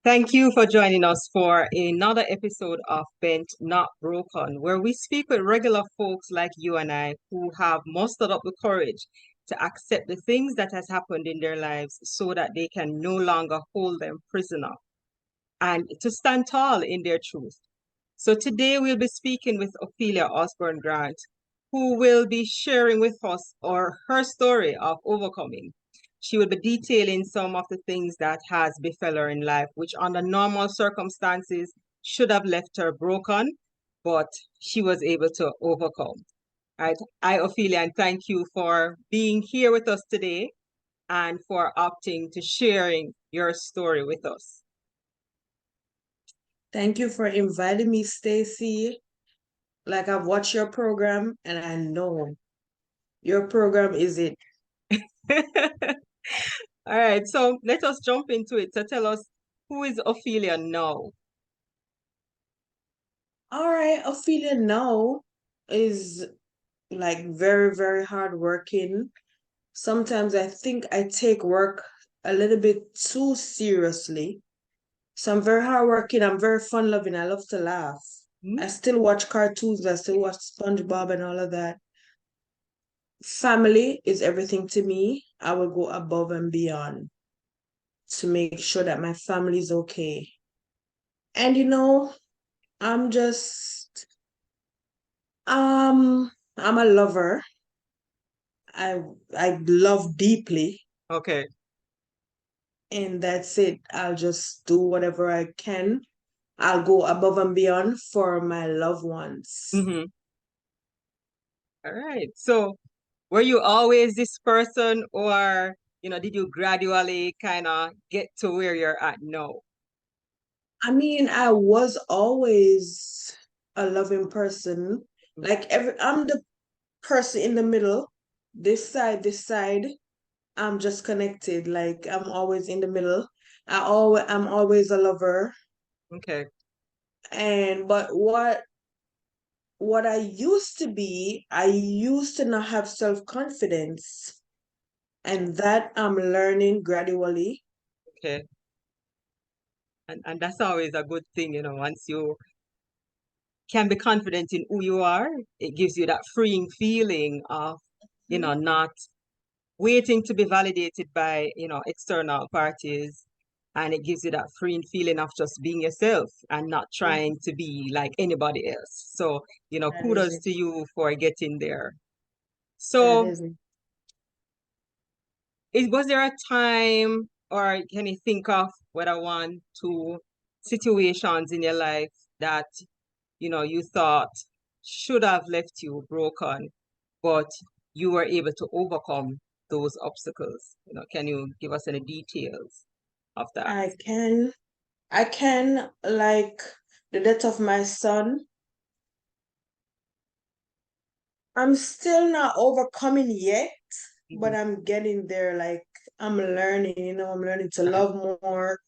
Thank you for joining us for another episode of Bent Not Broken, where we speak with regular folks like you and I who have mustered up the courage to accept the things that has happened in their lives so that they can no longer hold them prisoner and to stand tall in their truth. So today we'll be speaking with Ophelia Osborne Grant, who will be sharing with us her story of overcoming. She will be detailing some of the things that has befell her in life, which under normal circumstances should have left her broken, but she was able to overcome. All right. Ophelia, and thank you for being here with us today and for opting to sharing your story with us. Thank you for inviting me, Stacey. Like I've watched your program and I know your program is it. All right, so let us jump into it. So tell us, who is Ophelia now? All right, Ophelia now is like very, very hardworking. Sometimes I think I take work a little bit too seriously. So I'm very hardworking. I'm very fun loving. I love to laugh. I still watch cartoons. I still watch SpongeBob and all of that. Family is everything to me. I will go above and beyond to make sure that my family is okay. And I'm just I'm a lover. I I love deeply, Okay. and that's it. I'll just do whatever I can. I'll go above and beyond for my loved ones. Mm-hmm. All right. So were you always this person, or did you gradually kind of get to where you're at now? I mean, I was always a loving person. I'm the person in the middle, this side. I'm just connected. Like I'm always in the middle. I'm always a lover. Okay. And but what I used to be, I used to not have self-confidence. And that I'm learning gradually. Okay. And that's always a good thing, once you can be confident in who you are, it gives you that freeing feeling of, not waiting to be validated by, external parties. And it gives you that freeing feeling of just being yourself and not trying to be like anybody else. So, That is kudos it. to you for getting there. That So, is it. was there a time, or can you think of whether one, two situations in your life that, you thought should have left you broken, but you were able to overcome those obstacles? Can you give us any details of that? I can like the death of my son. I'm still not overcoming yet, but Mhm. I'm getting there. Like I'm learning, I'm learning to love more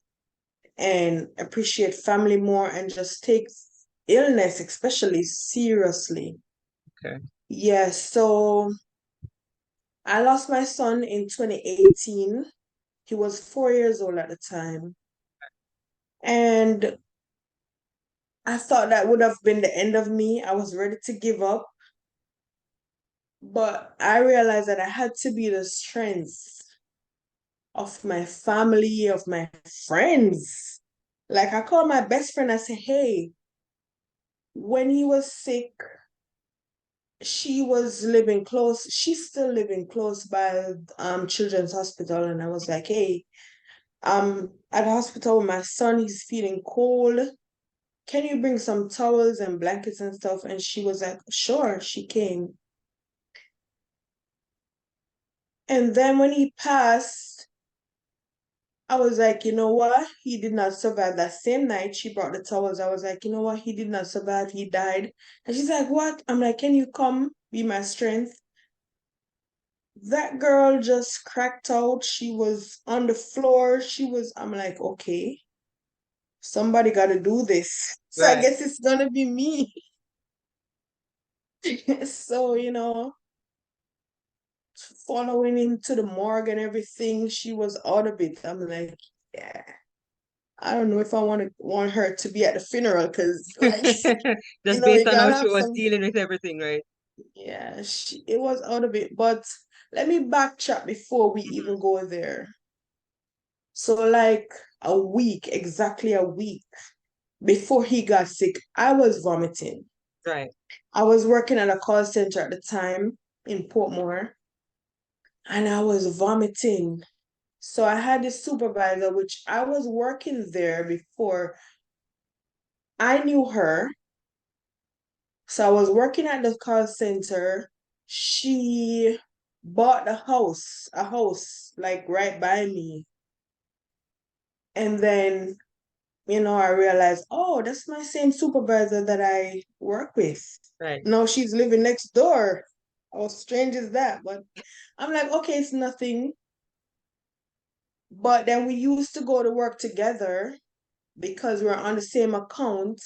and appreciate family more and just take illness, especially seriously. Okay. Yes, so I lost my son in 2018. He was 4 years old at the time. And I thought that would have been the end of me. I was ready to give up. But I realized that I had to be the strength of my family, of my friends. Like I called my best friend, I said, hey, when he was sick, she's still living close by Children's Hospital. And I was like, hey, at the hospital with my son, he's feeling cold. Can you bring some towels and blankets and stuff? And she was like, sure, she came. And then when he passed, I was like, you know what? He did not survive. That same night, she brought the towels. I was like, you know what? He did not survive. He died. And she's like, what? I'm like, can you come be my strength? That girl just cracked out. She was on the floor. I'm like, okay, somebody got to do this. So I Right. guess it's going to be me. So, following him to the morgue and everything, she was out of it. I'm like, yeah. I don't know if I want her to be at the funeral because like Just you based on gotta how she have was some. dealing with everything, right? Yeah, it was out of it. But let me backtrack before we Hmm. even go there. So like a week, exactly a week before he got sick, I was vomiting. Right, I was working at a call center at the time in Portmore, and I was vomiting. So I had this supervisor, which I was working there before I knew her. So I was working at the call center. She bought a house like right by me. And then, I realized, oh, that's my same supervisor that I work with. right, No, she's living next door. How strange is that? But I'm like, okay, it's nothing. But then we used to go to work together because we're on the same account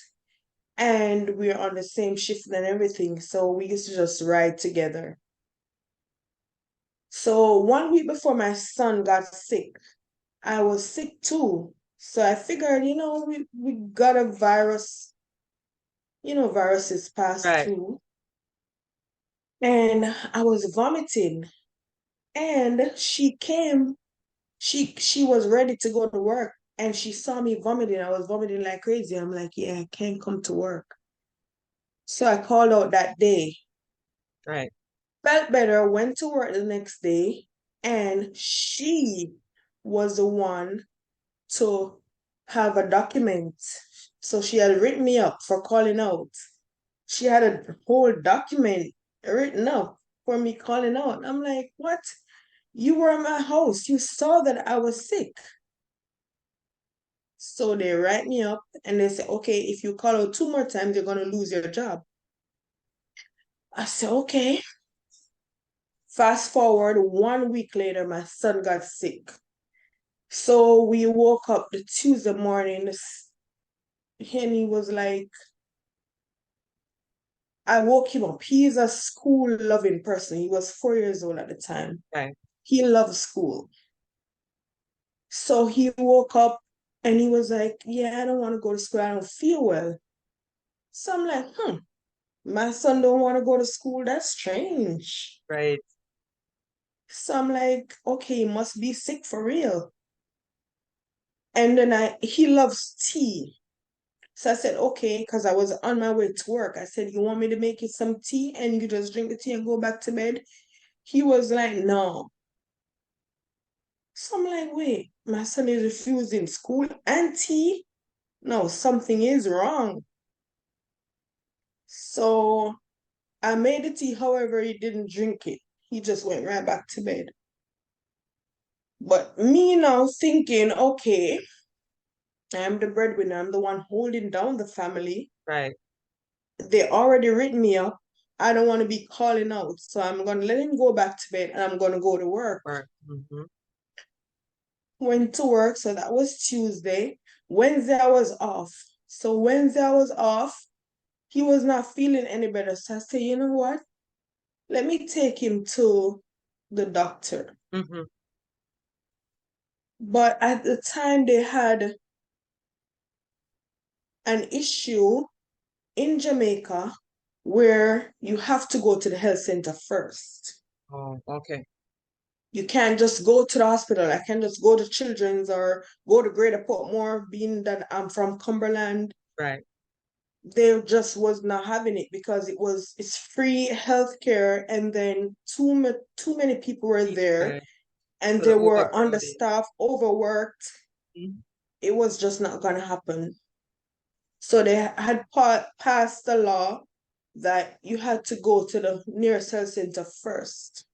and we're on the same shift and everything. So we used to just ride together. So 1 week before my son got sick, I was sick too. So I figured, we got a virus, viruses pass right. through. And I was vomiting. And she was ready to go to work and she saw me vomiting. I was vomiting like crazy. I'm like, yeah, I can't come to work. So I called out that day. Right, Felt better, went to work the next day, and she was the one to have a document. So she had written me up for calling out. She had a whole document written up for me calling out. I'm like, what? You were in my house. You saw that I was sick. So they write me up and they say, okay, if you call out two more times, you're going to lose your job. I said, okay. Fast forward 1 week later, my son got sick. So we woke up the Tuesday morning and he was like, I woke him up. He's a school loving person. He was 4 years old at the time. right, He loves school. So he woke up and he was like, yeah, I don't want to go to school. I don't feel well. So I'm like, my son don't want to go to school. That's strange. right, So I'm like, okay, he must be sick for real. And then he loves tea. So I said, okay, because I was on my way to work. I said, you want me to make you some tea and you just drink the tea and go back to bed? He was like, no. So I'm like, wait, my son is refusing school and tea? No, something is wrong. So I made the tea, however, he didn't drink it. He just went right back to bed. But me now thinking, okay, I'm the breadwinner, I'm the one holding down the family. right. They already written me up. I don't want to be calling out. So I'm going to let him go back to bed and I'm going to go to work. Right. Hmm. Went to work. So that was Tuesday. Wednesday, I was off. So Wednesday, I was off. He was not feeling any better. So I said, you know what? Let me take him to the doctor. Hmm. But at the time, they had an issue in Jamaica where you have to go to the health center first. Oh, okay. You can't just go to the hospital. I can't just go to Children's or go to Greater Portmore, being that I'm from Cumberland. Right. They just was not having it because it's free healthcare, and then too many people were there, Right. and So the they were overcrowding. understaffed, overworked. Mhm. It was just not gonna happen. So they had passed the law that you had to go to the nearest health center first.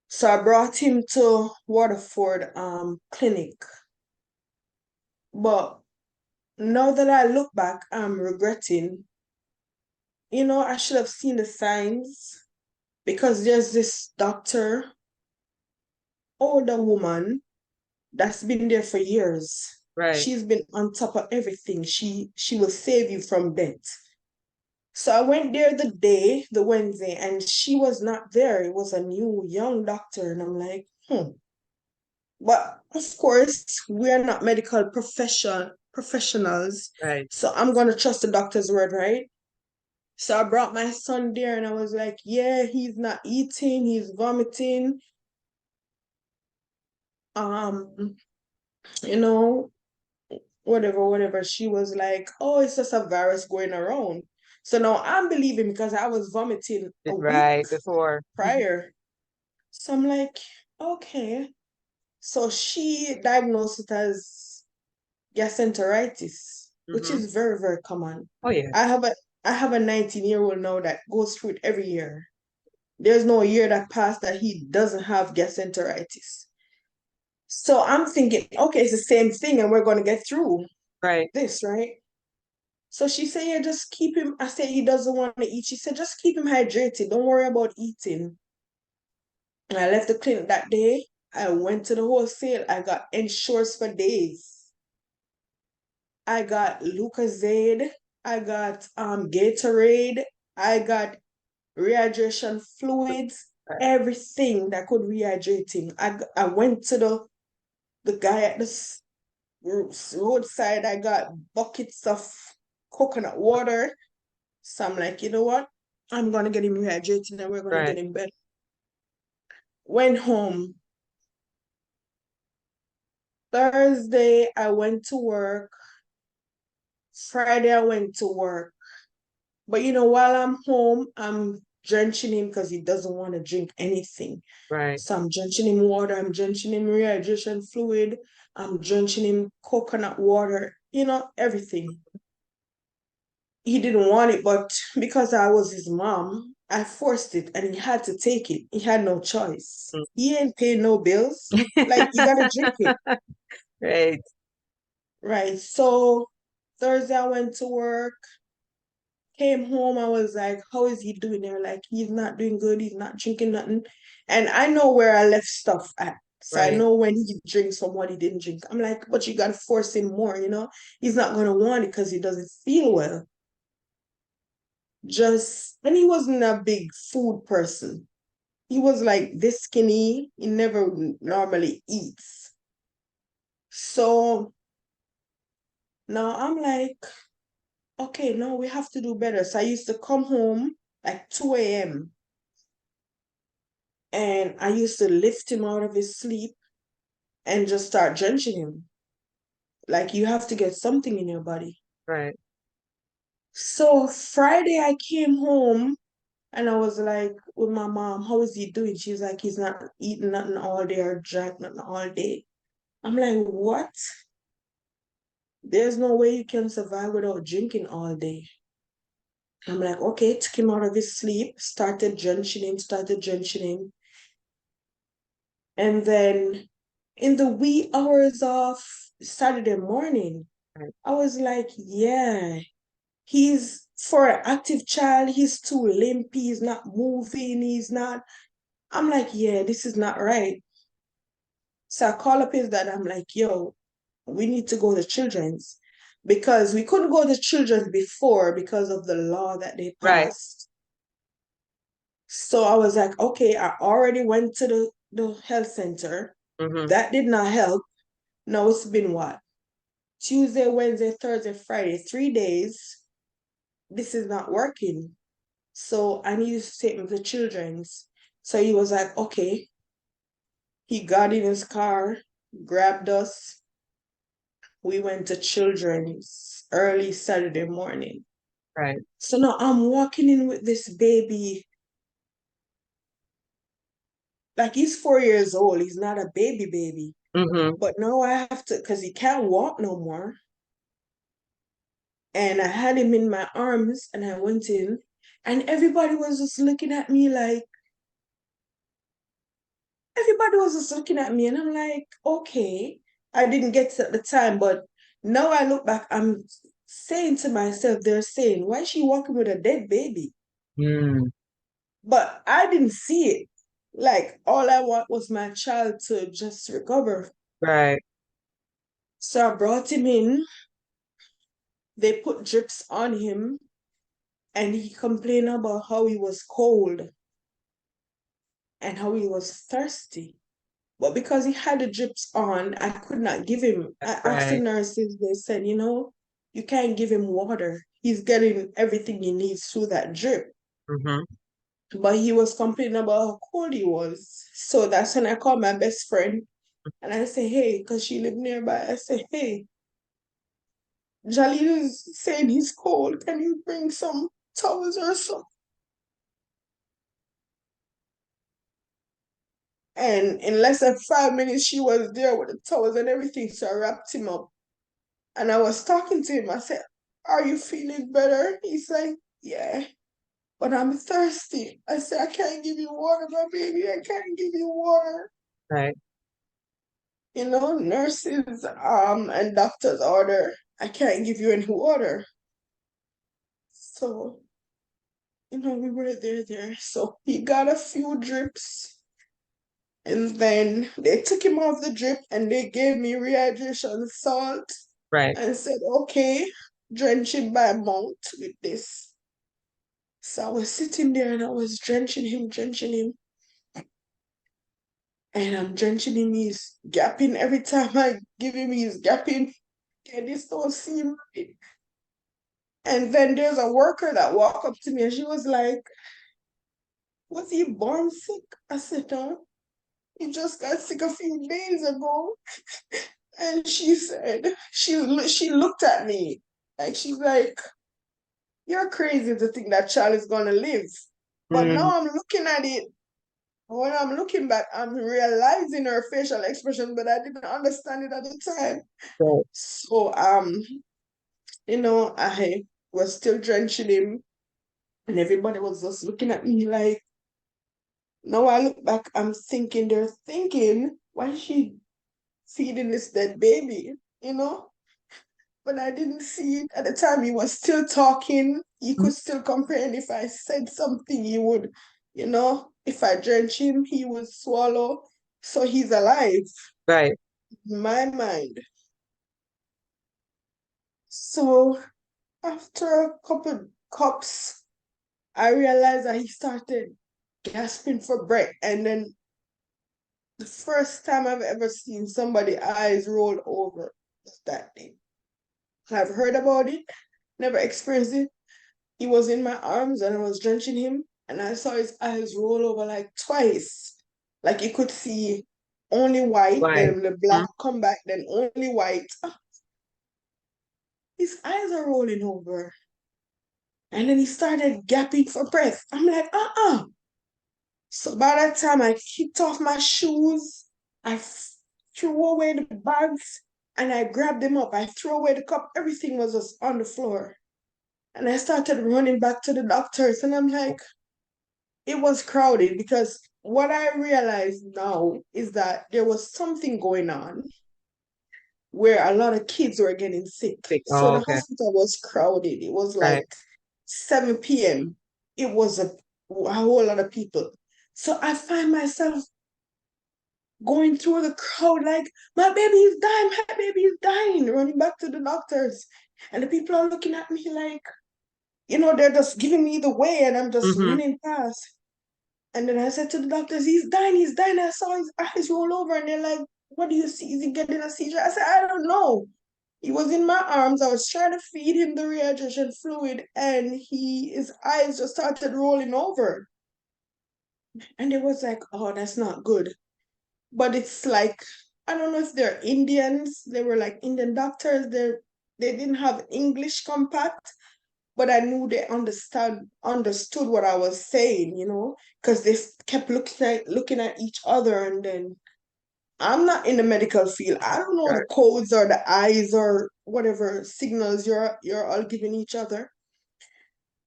So I brought him to Waterford clinic. But now that I look back, I'm regretting, I should have seen the signs because there's this doctor, older woman, that's been there for years. Right. She's been on top of everything. She will save you from death. So I went there the Wednesday, and she was not there. It was a new young doctor, and I'm like, But of course, we are not medical professionals. Right. So I'm gonna trust the doctor's word, right? So I brought my son there and I was like, yeah, he's not eating, he's vomiting. Um, you know, whatever. She was like, oh, it's just a virus going around. So now I'm believing because I was vomiting a week Right. Before. prior. So I'm like, okay. So she diagnosed it as gastroenteritis, which Mm-hmm. is very, very common. Oh yeah. I have a I have a 19-year-old now that goes through it every year. There's no year that passed that he doesn't have gastroenteritis. So I'm thinking, okay, it's the same thing and we're gonna get through Right. this, right? So she said, yeah, just keep him. I said he doesn't want to eat. She said, just keep him hydrated. Don't worry about eating. And I left the clinic that day. I went to the wholesale. I got insurance for days. I got Lucozade. I got Gatorade. I got rehydration fluids. Right. Everything that could rehydrate him. I went to the guy at the roadside. I got buckets of coconut water. So I'm like, you know what? I'm gonna get him rehydrated and we're gonna Right. get him better. Went home. Thursday, I went to work. Friday, I went to work. But while I'm home, I'm drenching him because he doesn't want to drink anything. Right. So I'm drenching him water, I'm drenching him rehydration fluid, I'm drenching him coconut water, everything. He didn't want it, but because I was his mom, I forced it and he had to take it. He had no choice. He ain't paying no bills. Like, you gotta drink it. Right. Right. So Thursday I went to work, came home, I was like, how is he doing? They're like, he's not doing good, he's not drinking nothing. And I know where I left stuff at. So I Right. know when he drinks from what he didn't drink. I'm like, but you gotta force him more, He's not gonna want it because he doesn't feel well. And he wasn't a big food person. He was like this skinny. He never normally eats. So now I'm like, okay, no, we have to do better. So I used to come home at 2 a.m. and I used to lift him out of his sleep and just start drenching him. Like, you have to get something in your body. Right. So Friday I came home and I was like with my mom, how is he doing? She's like, he's not eating nothing all day or drank nothing all day. I'm like, what? There's no way you can survive without drinking all day. I'm like, okay, took him out of his sleep, started drenching him. And then in the wee hours of Saturday morning, Right. I was like, yeah, for an active child, he's too limpy, he's not moving, he's not. I'm like, yeah, this is not right. So I call up his dad, I'm like, yo, we need to go to children's because we couldn't go to children's before because of the law that they Right. passed. So I was like, okay, I already went to the health center. Mm-hmm. That did not help. Now it's been what? Tuesday, Wednesday, Thursday, Friday, 3 days. This is not working. So I need to take him to children's. So he was like, okay. He got in his car, grabbed us. We went to children's early Saturday morning. Right. So now I'm walking in with this baby. Like, he's 4 years old. He's not a baby. Mm-hmm. But now I have to, because he can't walk no more. And I had him in my arms and I went in. And everybody was just looking at me like, everybody was just looking at me. And I'm like, okay. I didn't get it at the time. But now I look back, I'm saying to myself, they're saying, why is she walking with a dead baby? Mm. But I didn't see it. Like, all I want was my child to just recover. Right. So I brought him in. They put drips on him, and he complained about how he was cold and how he was thirsty. But because he had the drips on, I could not give him. I asked the Right. nurses, they said, you can't give him water. He's getting everything he needs through that drip. Mm-hmm. But he was complaining about how cold he was. So that's when I called my best friend and I say, hey, because she lived nearby. I say, hey, Jalil is saying he's cold. Can you bring some towels or something? And in less than 5 minutes, she was there with the towels and everything. So I wrapped him up. And I was talking to him. I said, are you feeling better? He's like, yeah, but I'm thirsty. I said, I can't give you water, my baby. I can't give you water. Right. Nurses and doctors order, I can't give you any water. So, we were there. So he got a few drips and then they took him off the drip and they gave me rehydration salt Right. and said, okay, drench him by mouth with this. So I was sitting there and I was drenching him, and I'm drenching him. He's gapping every time I give him. He's gapping, and this don't seem right. And then there's a worker that walked up to me and she was like, was he born sick? I said, no, he just got sick a few days ago. And she said, she looked at me like she's like, you're crazy to think that child is gonna live. But Mm, now I'm looking at it. When I'm looking back, I'm realizing her facial expression, but I didn't understand it at the time. right. So I was still drenching him, and everybody was just looking at me like, now I look back, I'm thinking they're thinking, why is she feeding this dead baby? You know? But I didn't see it at the time. He was still talking. He Mm, could still comprehend. If I said something, he would, if I drench him, he would swallow. So he's alive right. in my mind. So after a couple cups, I realized that he started gasping for breath. And then the first time I've ever seen somebody eyes roll over was that day. I've heard about it, never experienced it. He was in my arms and I was drenching him, and I saw his eyes roll over like twice. Like you could see only white, Right. then the black Mm, come back, then only white. His eyes are rolling over. And then he started gasping for breath. I'm like, So by that time, I kicked off my shoes. I threw away the bags and I grabbed them up. I threw away the cup. Everything was just on the floor. And I started running back to the doctors. And I'm like, it was crowded because what I realized now is that there was something going on where a lot of kids were getting sick. So oh, the okay. hospital was crowded. It was Right. like 7 p.m. It was a whole lot of people. So I find myself going through the crowd like, my baby is dying, my baby is dying, running back to the doctors. And the people are looking at me like, they're just giving me the way and I'm just Mm-hmm. running past. And then I said to the doctors, he's dying, he's dying. I saw his eyes roll over and they're like, what do you see? Is he getting a seizure? I said, I don't know. He was in my arms. I was trying to feed him the rehydration fluid and his eyes just started rolling over. And it was like, oh, that's not good. But it's like, I don't know if they're Indians. They were like Indian doctors. They didn't have English compact, but I knew they understood what I was saying, because they kept looking at each other, and then I'm not in the medical field. I don't know the Right. codes or the eyes or whatever signals you're all giving each other.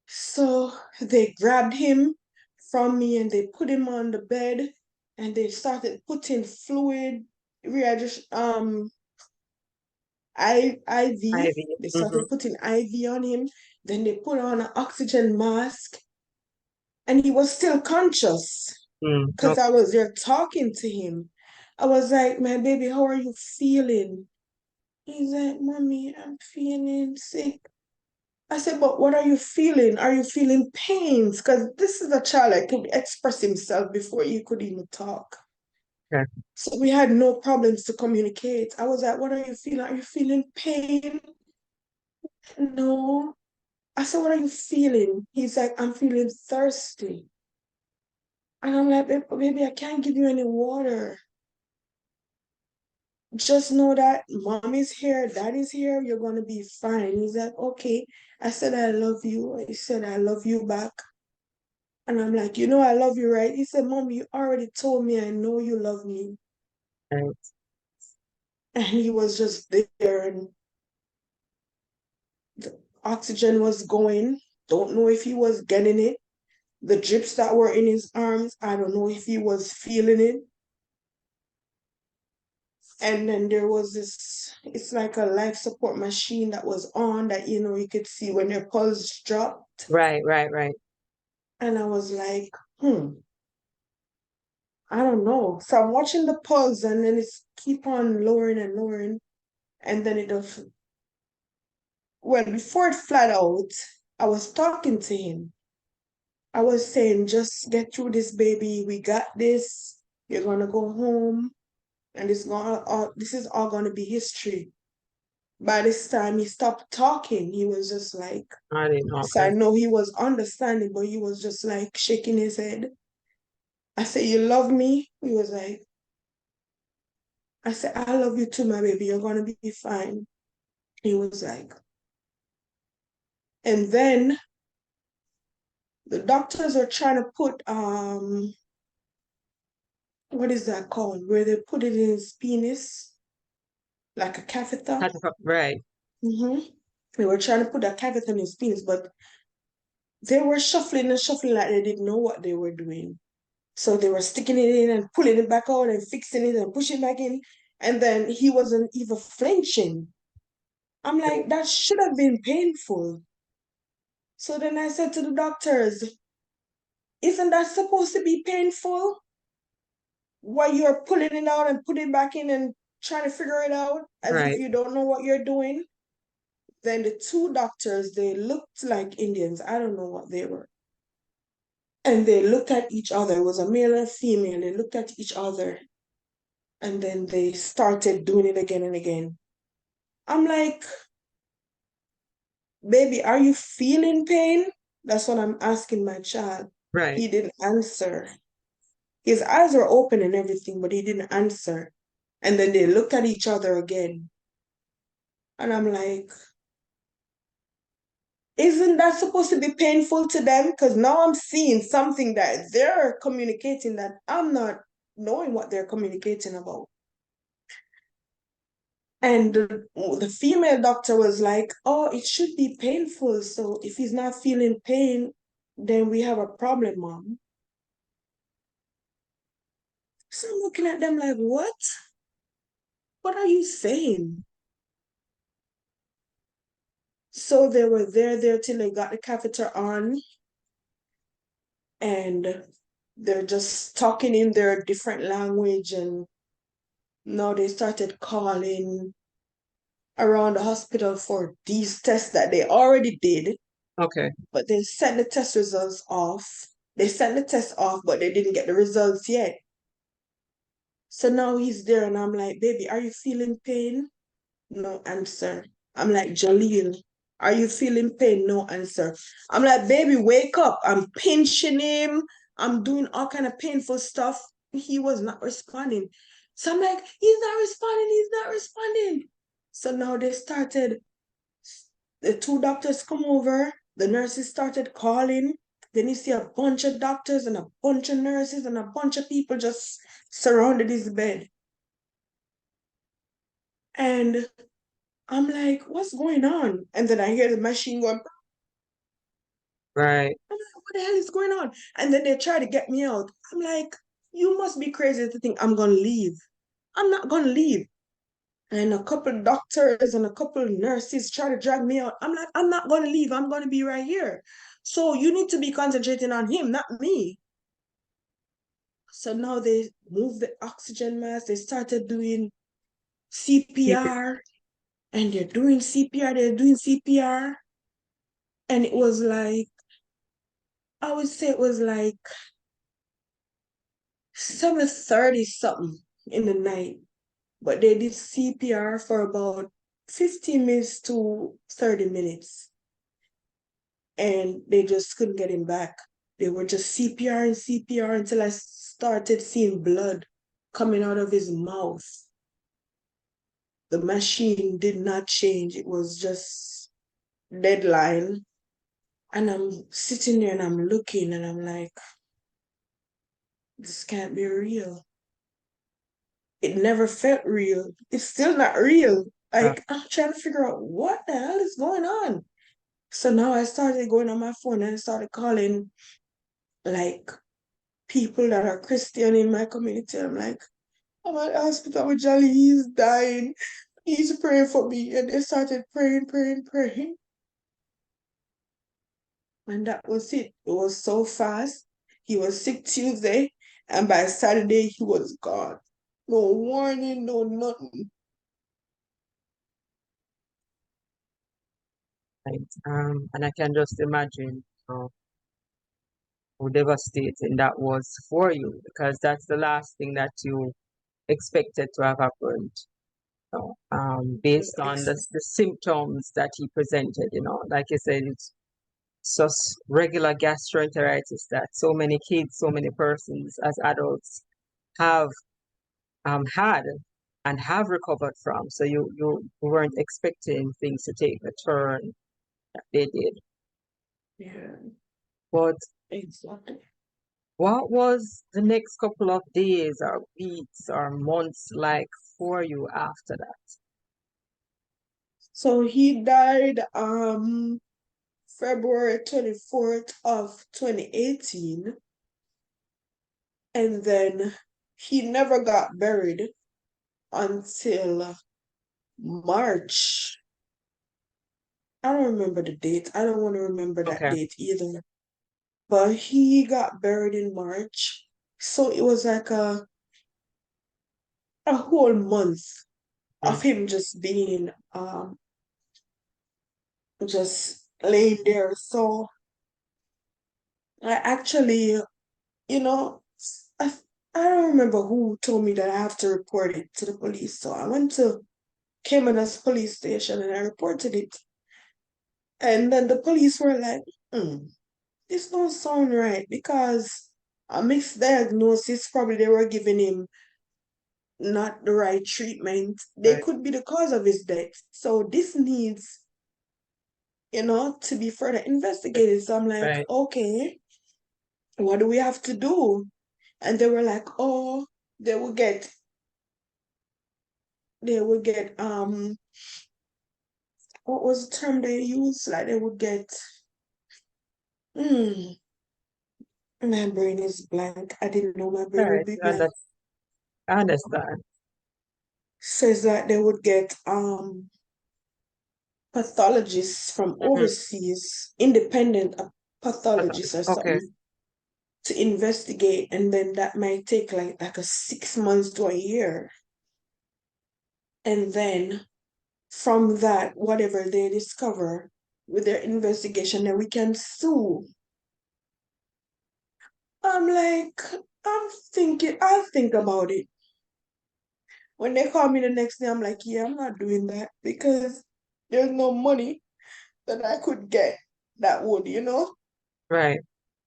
So they grabbed him from me and they put him on the bed and they started putting fluid, rehydration, IV. Ivy. They Mm-hmm. started putting IV on him. Then they put on an oxygen mask and he was still conscious Mm, because I was there talking to him. I was like, my baby, how are you feeling? He's like, Mommy, I'm feeling sick. I said, but what are you feeling? Are you feeling pains? Because this is a child that could express himself before he could even talk. Okay. So we had no problems to communicate. I was like, what are you feeling? Are you feeling pain? No. I said, what are you feeling? He's like, I'm feeling thirsty. And I'm like, baby, I can't give you any water. Just know that mommy's here, daddy's here, you're gonna be fine. He's like, okay. I said, I love you. He said, I love you back. And I'm like, you know, I love you, right? He said, Mom, you already told me I know you love me. Right. And he was just there, and the oxygen was going. Don't know if he was getting it. The drips that were in his arms, I don't know if he was feeling it. And then there was this, it's like a life support machine that was on that, you know, you could see when their pulse dropped. Right, right, right. And I was like, I don't know. So I'm watching the pulse and then it's keep on lowering and lowering. And then it does, well, before it flat out, I was talking to him. I was saying, just get through this, baby. We got this. You're gonna go home, and this is all gonna be history. By this time, he stopped talking. He was just like, I didn't. so I Okay. know he was understanding, but he was just like shaking his head. I said, you love me? He was like, I said, I love you too, my baby. You're gonna be fine. He was like, and then the doctors are trying to put what is that called? Where they put it in his penis, like a catheter. Right. Mm-hmm. They were trying to put a catheter in his penis, but they were shuffling and shuffling like they didn't know what they were doing. So they were sticking it in and pulling it back out and fixing it and pushing it back in. And then he wasn't even flinching. I'm like, that should have been painful. So then I said to the doctors, isn't that supposed to be painful? While you're pulling it out and putting it back in and trying to figure it out as if Right. you don't know what you're doing? Then the two doctors, they looked like Indians. I don't know what they were. And they looked at each other. It was a male and female. They looked at each other and then they started doing it again and again. I'm like, baby, are you feeling pain? That's what I'm asking my child. Right. He didn't answer. His eyes were open and everything, but he didn't answer. And then they looked at each other again. And I'm like, isn't that supposed to be painful to them? Because now I'm seeing something that they're communicating that I'm not knowing what they're communicating about. And the female doctor was like, oh, it should be painful. So if he's not feeling pain, then we have a problem, mom. So I'm looking at them like, what? What are you saying? So they were there till they got the catheter on, and they're just talking in their different language. And now they started calling around the hospital for these tests that they already did, Okay. but they sent the test results off. They sent the test off, but they didn't get the results yet. So now he's there, and I'm like, baby, are you feeling pain? No answer. I'm like, Jaleel, are you feeling pain? No answer. I'm like, baby, wake up. I'm pinching him. I'm doing all kind of painful stuff. He was not responding. So I'm like, he's not responding. He's not responding. So now they started, the two doctors come over. The nurses started calling. Then you see a bunch of doctors and a bunch of nurses and a bunch of people just surrounded his bed. And I'm like, what's going on? And then I hear the machine going, Right. I'm like, what the hell is going on? And then they try to get me out. I'm like, you must be crazy to think I'm gonna leave. I'm not gonna leave. And a couple of doctors and a couple of nurses try to drag me out. I'm like, I'm not gonna leave. I'm gonna be right here. So you need to be concentrating on him, not me. So now they moved the oxygen mask. They started doing Keep it. CPR, and they're doing CPR. They're doing CPR. And it was like, I would say it was like 7:30 something in the night. But they did CPR for about 15 minutes to 30 minutes. And they just couldn't get him back. They were just CPR and CPR until I started seeing blood coming out of his mouth. The machine did not change. It was just deadline. And I'm sitting there and I'm looking and I'm like, this can't be real. It never felt real. It's still not real. Uh, Like, I'm trying to figure out what the hell is going on. So now I started going on my phone and I started calling like people that are Christian in my community. I'm like, I'm at the hospital with Jolly, he's dying. He's praying for me. And they started praying, praying, praying. And that was it. It was so fast. He was sick Tuesday, and by Saturday he was gone. No warning, no nothing. right. And I can just imagine how devastating that was for you because that's the last thing that you expected to have happened. Based on the symptoms that he presented, like you said, it's just regular gastroenteritis that so many kids, so many persons as adults have had and have recovered from. So you weren't expecting things to take the turn that they did. Yeah, But exactly. what was the next couple of days or weeks or months like for you after that? So he died February 24th of 2018, and then he never got buried until March. I don't remember the date. I don't want to remember that Okay. date either. But he got buried in March. So it was like a whole month of Mm. him just being just laying there. So I actually, you know, I, I don't remember who told me that I have to report it to the police. So I went to Caymanas police station and I reported it. And then the police were like, this don't sound right because a mixed diagnosis, probably they were giving him not the right treatment. They Right, could be the cause of his death. So this needs, to be further investigated. So I'm like, right, okay, what do we have to do? And they were like, oh, they will get, they would get, what was the term they used? Like they would get, hmm, my brain is blank. I didn't know my brain would right. be And blank. that's, I understand. Says that they would get pathologists from Mhm. overseas, independent pathologists or Okay, something, to investigate, and then that might take like a 6 months to a year. And then from that, whatever they discover with their investigation, then we can sue. I'm like, I'm thinking, I'll think about it. When they call me the next day, I'm like, yeah, I'm not doing that because there's no money that I could get that would, right.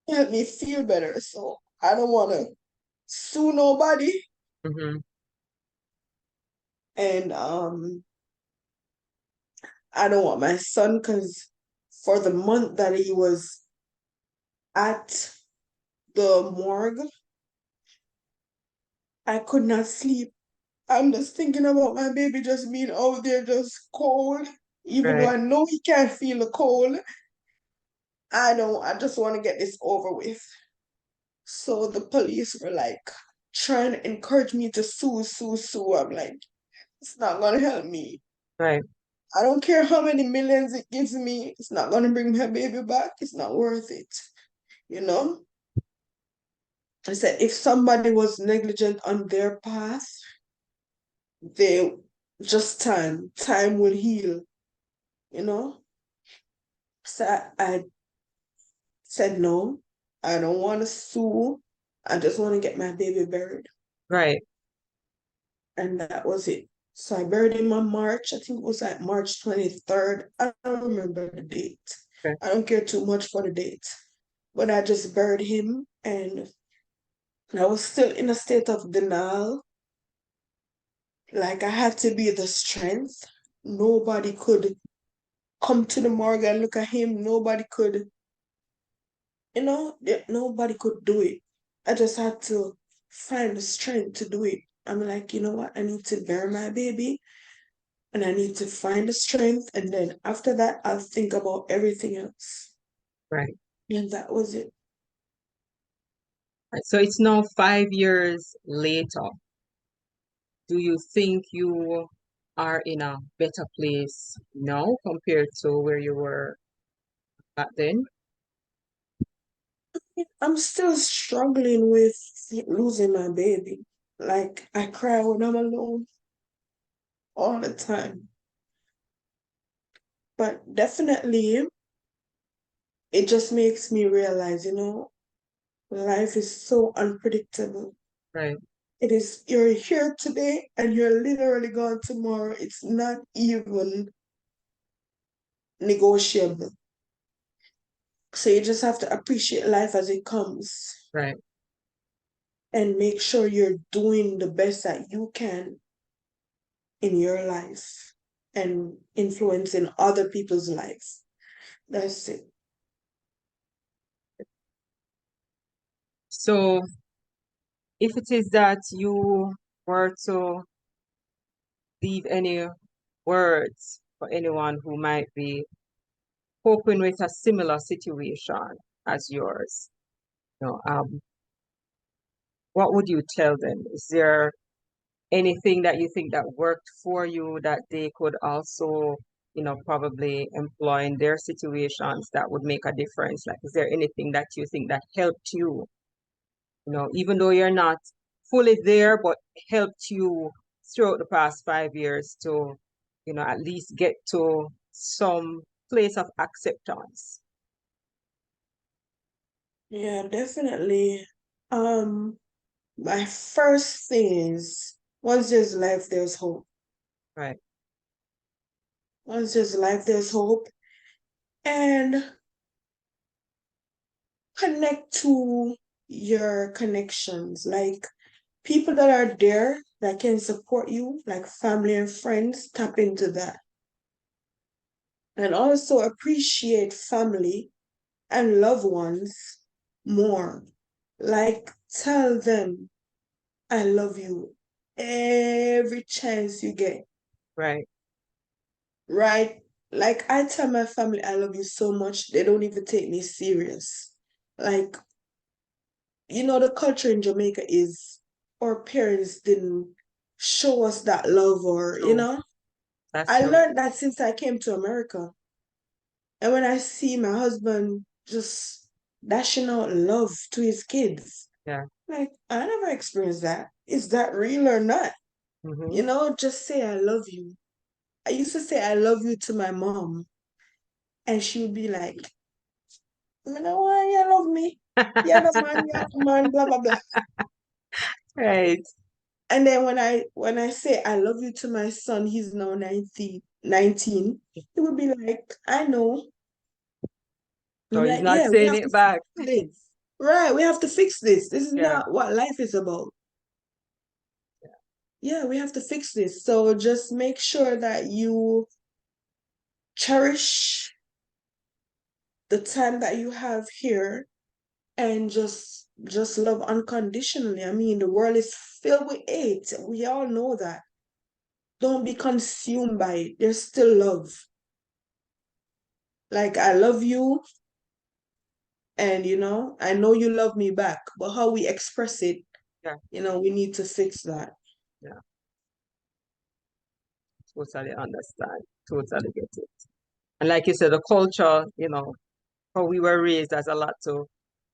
help me feel better. So I don't want to sue nobody. Hmm. And I don't want my son, because for the month that he was at the morgue, I could not sleep. I'm just thinking about my baby just being out there just cold. Even though Right, I know he can't feel the cold, I just want to get this over with. So the police were like trying to encourage me to sue, sue, sue. I'm like, it's not gonna help me. right, I don't care how many millions it gives me, it's not gonna bring my baby back. It's not worth it. You know? I said if somebody was negligent on their path, they just time will heal, you know? So I said no, I don't want to sue. I just want to get my baby buried. Right. And that was it. So I buried him on March. I think it was like March 23rd. I don't remember the date. Okay. I don't care too much for the date. But I just buried him and I was still in a state of denial. Like I had to be the strength. Nobody could come to the morgue and look at him. Nobody could, nobody could do it. I just had to find the strength to do it. I'm like, you know what? I need to bury my baby and I need to find the strength. And then after that, I'll think about everything else. Right. And that was it. So it's now 5 years later. Do you think you are in a better place now compared to where you were back then? I'm still struggling with losing my baby. Like, I cry when I'm alone all the time. But definitely, it just makes me realize, life is so unpredictable. Right. It is, you're here today and you're literally gone tomorrow. It's not even negotiable. So you just have to appreciate life as it comes Right. and make sure you're doing the best that you can in your life and influencing other people's lives. That's it. So if it is that you were to leave any words for anyone who might be coping with a similar situation as yours, you know, what would you tell them? Is there anything that you think that worked for you that they could also, probably employ in their situations that would make a difference? Like, is there anything that you think that helped you, even though you're not fully there, but helped you throughout the past 5 years to, at least get to some place of acceptance? Yeah, definitely. Um, my first thing is once there's life, there's hope. Right, Once there's life, there's hope. And connect to your connections, like people that are there that can support you, like family and friends, tap into that. And also appreciate family and loved ones more. Like tell them, I love you every chance you get, right, right? Like I tell my family I love you so much, they don't even take me serious. Like, the culture in Jamaica is our parents didn't show us that love or, true. That's I true. learned that since I came to America. And when I see my husband just dashing out love to his kids, Yeah. like, I never experienced that. Is that real or not? Mm-hmm. Just say, I love you. I used to say, I love you to my mom. And she would be like, you know why you love me? You're the man, blah, blah, blah. Right. And then when I say I love you to my son, he's now 19, he would be like, I know. So I'm he's like, not yeah, we saying have to it fix back. this. Right, we have to fix this. This is Yeah. not what life is about. Yeah, we have to fix this. So just make sure that you cherish the time that you have here and just love unconditionally. I mean, the world is filled with hate. We all know that. Don't be consumed by it. There's still love. Like I love you and I know you love me back, but how we express it, Yeah. we need to fix that. Yeah. Totally understand. Totally get it. And like you said, the culture, how we were raised has a lot to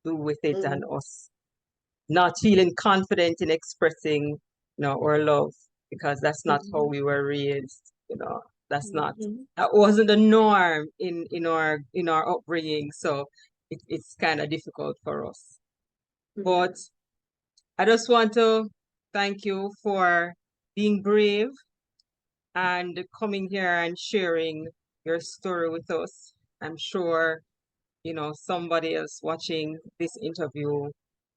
do with it and Mm, us not feeling confident in expressing, our love because that's not how mhm, we were raised, that's not mhm, that wasn't the norm in our upbringing. So it's kind of difficult for us. But mhm. I just want to thank you for being brave and coming here and sharing your story with us. I'm sure, somebody else watching this interview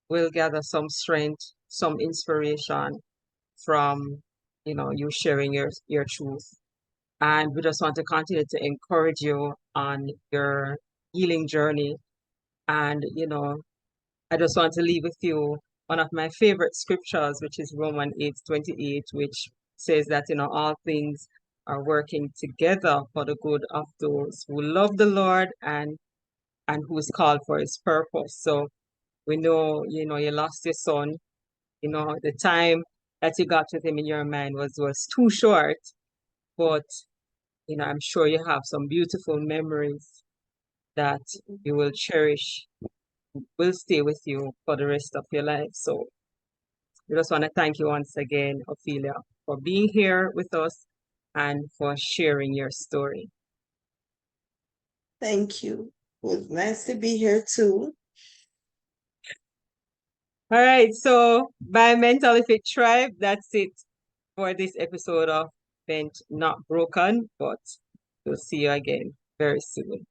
will gather some strength, some inspiration from, you sharing your truth. And we just want to continue to encourage you on your healing journey. And, I just want to leave with you one of my favorite scriptures, which is Romans 8:28, which says that, all things are working together for the good of those who love the Lord and who is called for his purpose. So we know, you lost your son, the time that you got with him in your mind was too short, but I'm sure you have some beautiful memories that you will cherish, will stay with you for the rest of your life. So we just want to thank you once again, Ophelia, for being here with us and for sharing your story. Thank you. It was nice to be here too. All right, so by Mental Fit Tribe, that's it for this episode of Bent Not Broken, but we'll see you again very soon.